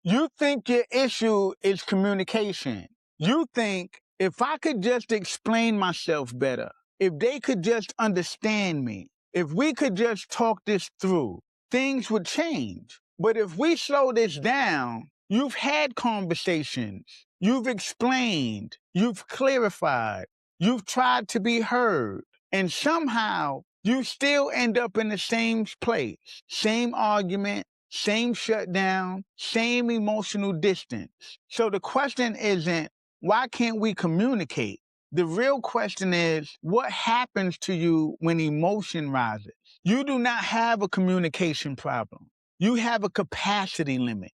You think your issue is communication. You think if I could just explain myself better, if they could just understand me, if we could just talk this through, things would change. But if we slow this down, you've had conversations, you've explained, you've clarified, you've tried to be heard, and somehow you still end up in the same place, same argument, same shutdown, same emotional distance. So the question isn't, why can't we communicate? The real question is, what happens to you when emotion rises? You do not have a communication problem. You have a capacity limit.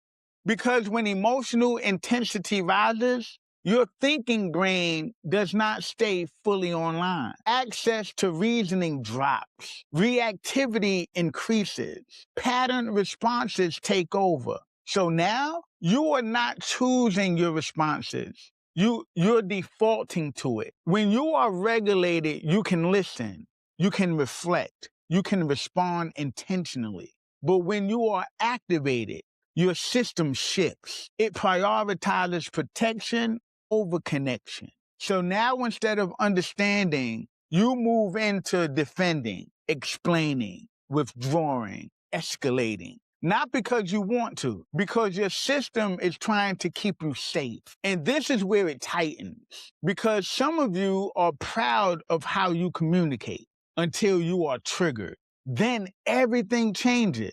Because when emotional intensity rises, your thinking brain does not stay fully online. Access to reasoning drops. Reactivity increases. Pattern responses take over. So now you are not choosing your responses. You're defaulting to it. When you are regulated, you can listen, you can reflect, you can respond intentionally. But when you are activated, your system shifts. It prioritizes protection over connection. So now instead of understanding, you move into defending, explaining, withdrawing, escalating. Not because you want to, because your system is trying to keep you safe. And this is where it tightens, because some of you are proud of how you communicate until you are triggered. Then everything changes.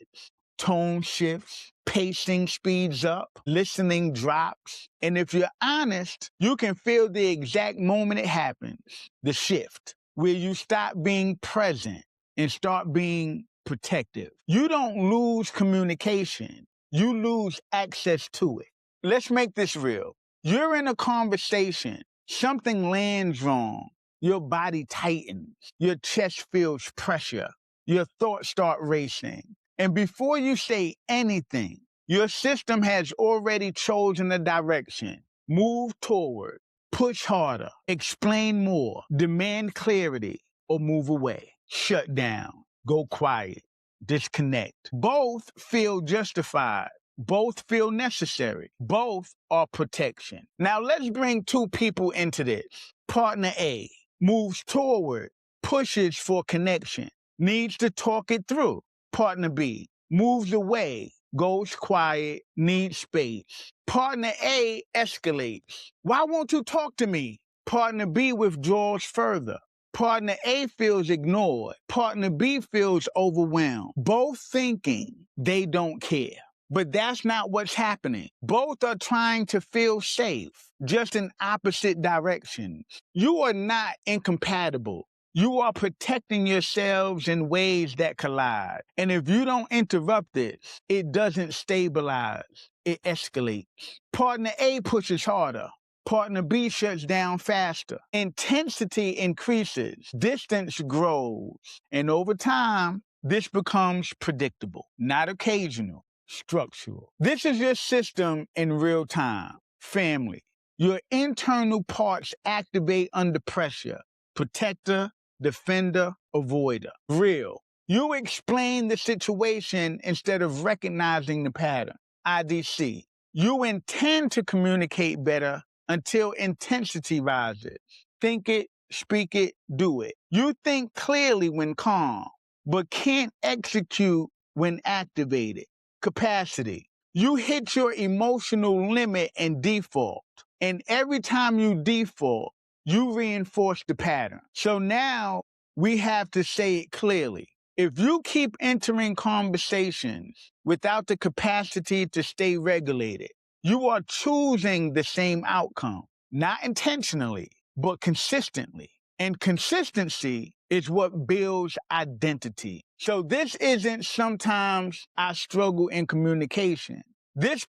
Tone shifts, pacing speeds up, listening drops. And if you're honest, you can feel the exact moment it happens, the shift, where you stop being present and start being protective. You don't lose communication, you lose access to it. Let's make this real. You're in a conversation, something lands wrong, your body tightens, your chest feels pressure, your thoughts start racing. And before you say anything, your system has already chosen a direction. Move toward, push harder, explain more, demand clarity, or move away. Shut down, go quiet, disconnect. Both feel justified. Both feel necessary. Both are protection. Now let's bring two people into this. Partner A moves toward, pushes for connection, needs to talk it through. Partner B moves away, goes quiet, needs space. Partner A escalates. Why won't you talk to me? Partner B withdraws further. Partner A feels ignored. Partner B feels overwhelmed. Both thinking they don't care. But that's not what's happening. Both are trying to feel safe, just in opposite directions. You are not incompatible. You are protecting yourselves in ways that collide. And if you don't interrupt this, it doesn't stabilize, it escalates. Partner A pushes harder. Partner B shuts down faster. Intensity increases, distance grows, and over time, this becomes predictable, not occasional, structural. This is your system in real time. Family. Your internal parts activate under pressure. Protector, defender, avoider. Real. You explain the situation instead of recognizing the pattern. IDC. You intend to communicate better until intensity rises. Think it, speak it, do it. You think clearly when calm, but can't execute when activated. Capacity. You hit your emotional limit and default. And every time you default, you reinforce the pattern. So now we have to say it clearly. If you keep entering conversations without the capacity to stay regulated, you are choosing the same outcome, not intentionally, but consistently. And consistency is what builds identity. So this isn't sometimes I struggle in communication. This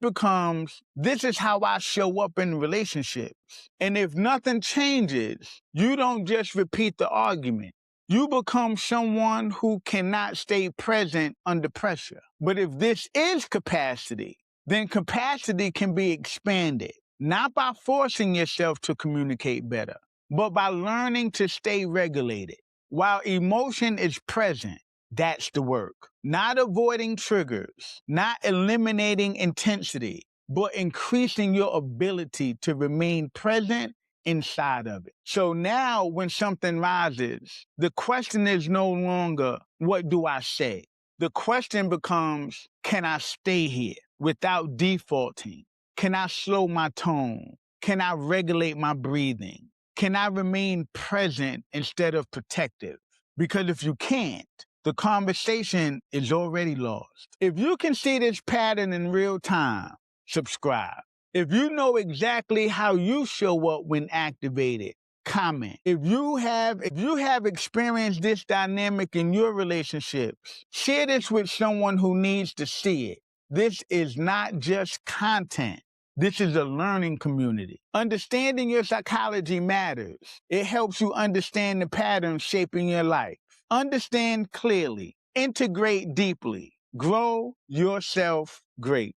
is how I show up in relationships. And if nothing changes, you don't just repeat the argument. You become someone who cannot stay present under pressure. But if this is capacity, then capacity can be expanded, not by forcing yourself to communicate better, but by learning to stay regulated. While emotion is present, that's the work. Not avoiding triggers, not eliminating intensity, but increasing your ability to remain present inside of it. So now when something rises, the question is no longer, what do I say? The question becomes, can I stay here without defaulting? Can I slow my tone? Can I regulate my breathing? Can I remain present instead of protective? Because if you can't, the conversation is already lost. If you can see this pattern in real time, subscribe. If you know exactly how you show up when activated, comment. If you have experienced this dynamic in your relationships, share this with someone who needs to see it. This is not just content. This is a learning community. Understanding your psychology matters. It helps you understand the patterns shaping your life. Understand clearly. Integrate deeply. Grow yourself great.